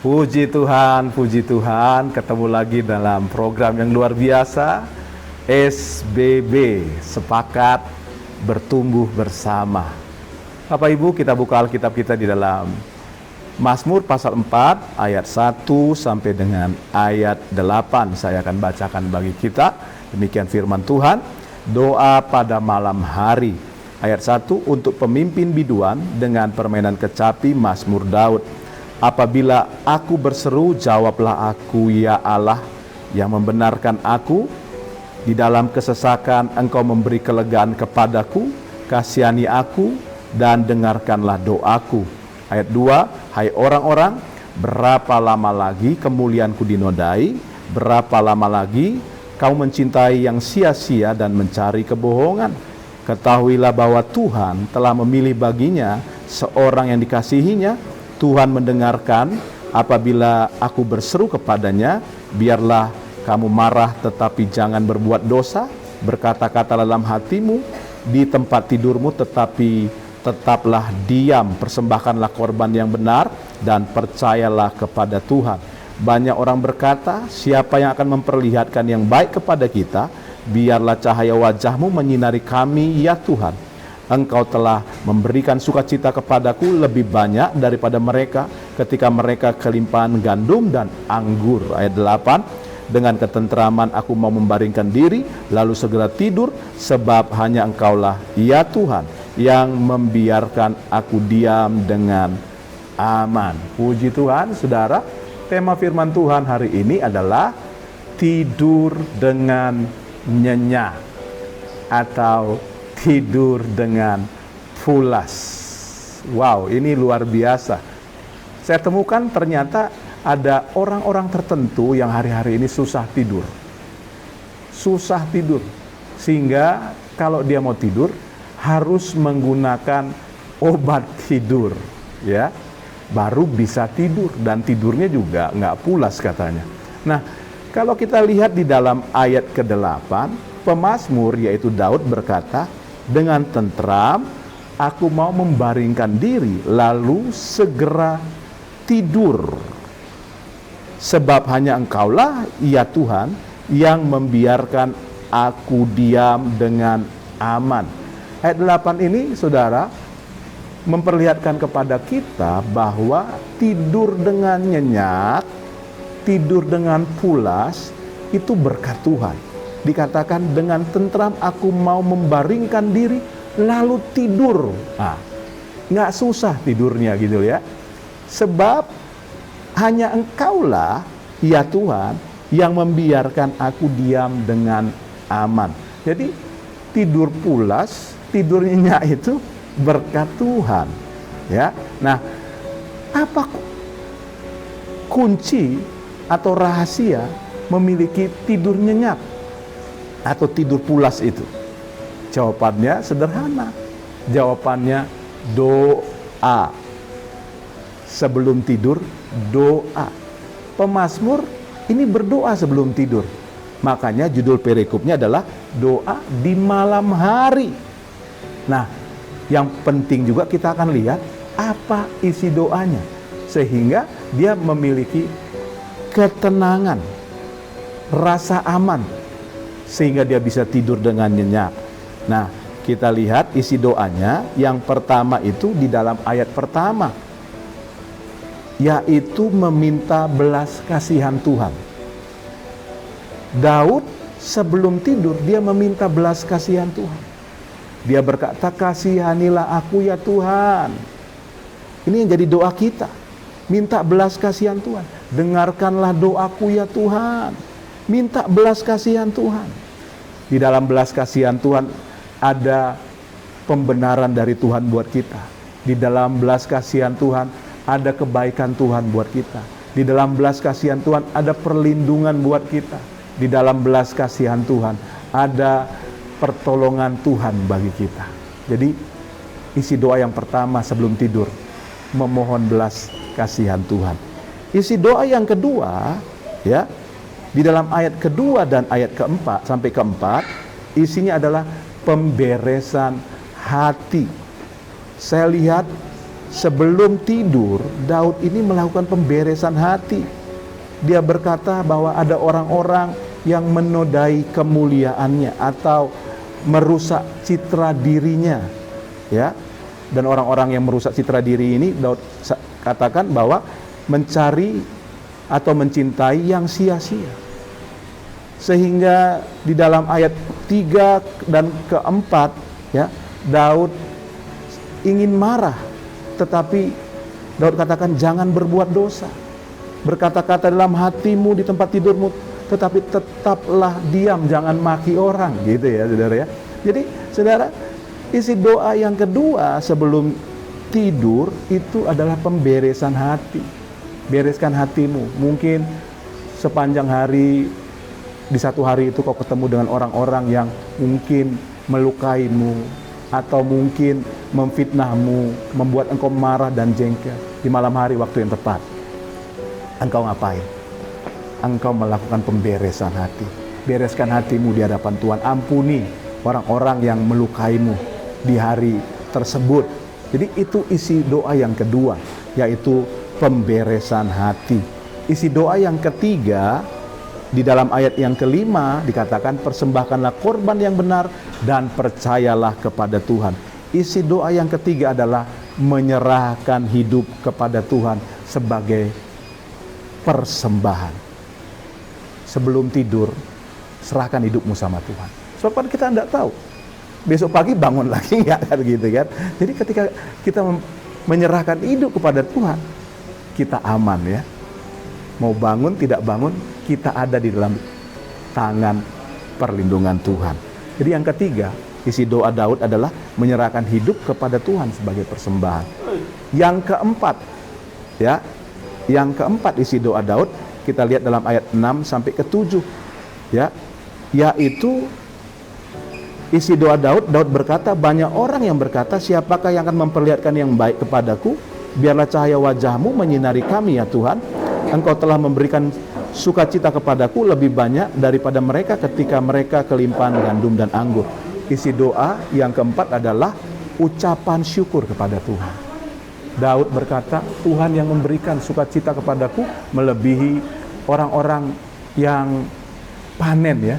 Puji Tuhan, ketemu lagi dalam program yang luar biasa, SBB, Sepakat Bertumbuh Bersama. Bapak Ibu, kita buka Alkitab kita di dalam Mazmur pasal 4, ayat 1 sampai dengan ayat 8. Saya akan bacakan bagi kita, demikian firman Tuhan. Doa pada malam hari. Ayat 1, untuk pemimpin biduan dengan permainan kecapi, Mazmur Daud. Apabila aku berseru, jawablah aku, ya Allah, yang membenarkan aku. Di dalam kesesakan Engkau memberi kelegaan kepadaku. Kasihani aku dan dengarkanlah doaku. Ayat 2, hai orang-orang, berapa lama lagi kemuliaanku dinodai? Berapa lama lagi kau mencintai yang sia-sia dan mencari kebohongan? Ketahuilah bahwa Tuhan telah memilih baginya seorang yang dikasihinya. Tuhan mendengarkan apabila aku berseru kepadanya. Biarlah kamu marah tetapi jangan berbuat dosa, berkata-kata dalam hatimu di tempat tidurmu, tetapi tetaplah diam. Persembahkanlah korban yang benar dan percayalah kepada Tuhan. Banyak orang berkata, siapa yang akan memperlihatkan yang baik kepada kita? Biarlah cahaya wajahmu menyinari kami, ya Tuhan. Engkau telah memberikan sukacita kepadaku lebih banyak daripada mereka ketika mereka kelimpahan gandum dan anggur. Ayat 8, dengan ketentraman aku mau membaringkan diri, lalu segera tidur, sebab hanya Engkaulah, ya Tuhan, yang membiarkan aku diam dengan aman. Puji Tuhan, saudara. Tema firman Tuhan hari ini adalah tidur dengan nyenyak atau tidur dengan pulas. Wow, ini luar biasa. Saya temukan ternyata ada orang-orang tertentu yang hari-hari ini susah tidur. Susah tidur. Sehingga kalau dia mau tidur harus menggunakan obat tidur, ya. Baru bisa tidur, dan tidurnya juga nggak pulas katanya. Nah, kalau kita lihat di dalam ayat ke-8, pemazmur yaitu Daud berkata, dengan tentram aku mau membaringkan diri, lalu segera tidur. Sebab hanya Engkaulah, ya Tuhan, yang membiarkan aku diam dengan aman. Ayat 8 ini, saudara, memperlihatkan kepada kita bahwa tidur dengan nyenyak, tidur dengan pulas, itu berkat Tuhan. Dikatakan dengan tentram aku mau membaringkan diri lalu tidur. Nah, nggak susah tidurnya gitu ya. Sebab hanya Engkaulah, ya Tuhan, yang membiarkan aku diam dengan aman. Jadi tidur pulas, tidur nyenyak itu berkat Tuhan, ya. Nah, apa kunci atau rahasia memiliki tidur nyenyak atau tidur pulas itu? Jawabannya sederhana. Jawabannya doa. Sebelum tidur, doa. Pemazmur ini berdoa sebelum tidur. Makanya judul perikopnya adalah doa di malam hari. Nah, yang penting juga kita akan lihat apa isi doanya, sehingga dia memiliki ketenangan, rasa aman, sehingga dia bisa tidur dengan nyenyak. Nah, kita lihat isi doanya. Yang pertama itu di dalam ayat pertama, yaitu meminta belas kasihan Tuhan. Daud sebelum tidur dia meminta belas kasihan Tuhan. Dia berkata, kasihanilah aku, ya Tuhan. Ini yang jadi doa kita. Minta belas kasihan Tuhan. Dengarkanlah doaku, ya Tuhan. Minta belas kasihan Tuhan. Di dalam belas kasihan Tuhan ada pembenaran dari Tuhan buat kita. Di dalam belas kasihan Tuhan ada kebaikan Tuhan buat kita. Di dalam belas kasihan Tuhan ada perlindungan buat kita. Di dalam belas kasihan Tuhan ada pertolongan Tuhan bagi kita. Jadi isi doa yang pertama sebelum tidur, memohon belas kasihan Tuhan. Isi doa yang kedua, ya, di dalam ayat kedua dan ayat keempat sampai keempat, isinya adalah pemberesan hati. Saya lihat sebelum tidur, Daud ini melakukan pemberesan hati. Dia berkata bahwa ada orang-orang yang menodai kemuliaannya atau merusak citra dirinya, ya. Dan orang-orang yang merusak citra diri ini Daud katakan bahwa mencari atau mencintai yang sia-sia. Sehingga di dalam ayat 3 dan keempat, ya, Daud ingin marah, tetapi Daud katakan jangan berbuat dosa. Berkata-kata dalam hatimu di tempat tidurmu, tetapi tetaplah diam, jangan maki orang, gitu ya saudara ya. Jadi saudara, isi doa yang kedua sebelum tidur itu adalah pemberesan hati. Bereskan hatimu. Mungkin sepanjang hari, di satu hari itu kau ketemu dengan orang-orang yang mungkin melukaimu, atau mungkin memfitnahmu, membuat engkau marah dan jengkel. Di malam hari waktu yang tepat, engkau ngapain? Engkau melakukan pemberesan hati. Bereskan hatimu di hadapan Tuhan. Ampuni orang-orang yang melukaimu di hari tersebut. Jadi itu isi doa yang kedua, yaitu pemberesan hati. Isi doa yang ketiga, di dalam ayat yang kelima dikatakan, persembahkanlah korban yang benar dan percayalah kepada Tuhan. Isi doa yang ketiga adalah menyerahkan hidup kepada Tuhan sebagai persembahan. Sebelum tidur, serahkan hidupmu sama Tuhan. Sebab kan kita tidak tahu, besok pagi bangun lagi nggak, kan gitu kan. Jadi ketika kita menyerahkan hidup kepada Tuhan, kita aman ya. Mau bangun, tidak bangun, kita ada di dalam tangan perlindungan Tuhan. Jadi yang ketiga, isi doa Daud adalah menyerahkan hidup kepada Tuhan sebagai persembahan. Yang keempat, ya, yang keempat isi doa Daud, kita lihat dalam ayat 6 sampai ke 7, ya, yaitu isi doa Daud. Daud berkata, banyak orang yang berkata, siapakah yang akan memperlihatkan yang baik kepadaku? Biarlah cahaya wajahmu menyinari kami ya Tuhan. Engkau telah memberikan sukacita kepadaku lebih banyak daripada mereka ketika mereka kelimpahan gandum dan anggur. Isi doa yang keempat adalah ucapan syukur kepada Tuhan. Daud berkata, Tuhan yang memberikan sukacita kepadaku melebihi orang-orang yang panen ya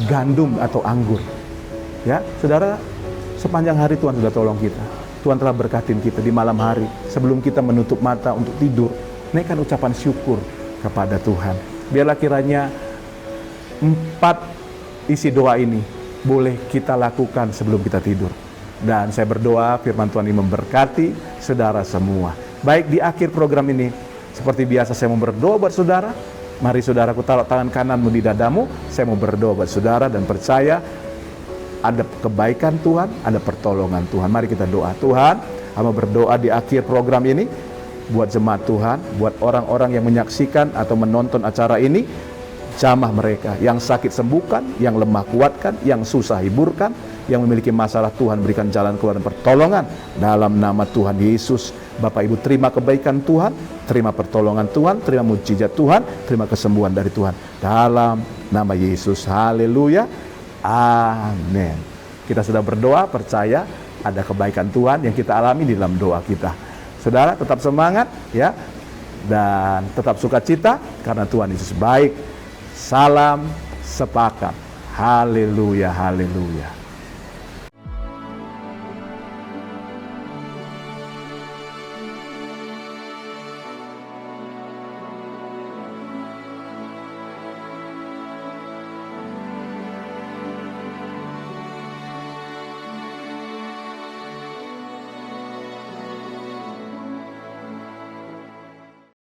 gandum atau anggur. Ya, saudara, sepanjang hari Tuhan sudah tolong kita. Tuhan telah berkatin kita di malam hari sebelum kita menutup mata untuk tidur. Naikkan ucapan syukur kepada Tuhan. Biarlah kiranya 4 isi doa ini boleh kita lakukan sebelum kita tidur. Dan saya berdoa firman Tuhan ini memberkati saudara semua. Baik, di akhir program ini, seperti biasa saya mau berdoa buat saudara. Mari saudaraku taruh tangan kananmu di dadamu. Saya mau berdoa buat saudara dan percaya ada kebaikan Tuhan, ada pertolongan Tuhan. Mari kita doa. Tuhan, hamba berdoa di akhir program ini buat jemaat Tuhan, buat orang-orang yang menyaksikan atau menonton acara ini. Jamah mereka, yang sakit sembuhkan, yang lemah kuatkan, yang susah hiburkan, yang memiliki masalah Tuhan berikan jalan keluar dan pertolongan dalam nama Tuhan Yesus. Bapak Ibu, terima kebaikan Tuhan, terima pertolongan Tuhan, terima mujizat Tuhan, terima kesembuhan dari Tuhan dalam nama Yesus. Haleluya, amin. Kita sudah berdoa, percaya ada kebaikan Tuhan yang kita alami di dalam doa kita. Saudara tetap semangat ya, dan tetap sukacita karena Tuhan Yesus baik. Salam sepakat. Haleluya, haleluya.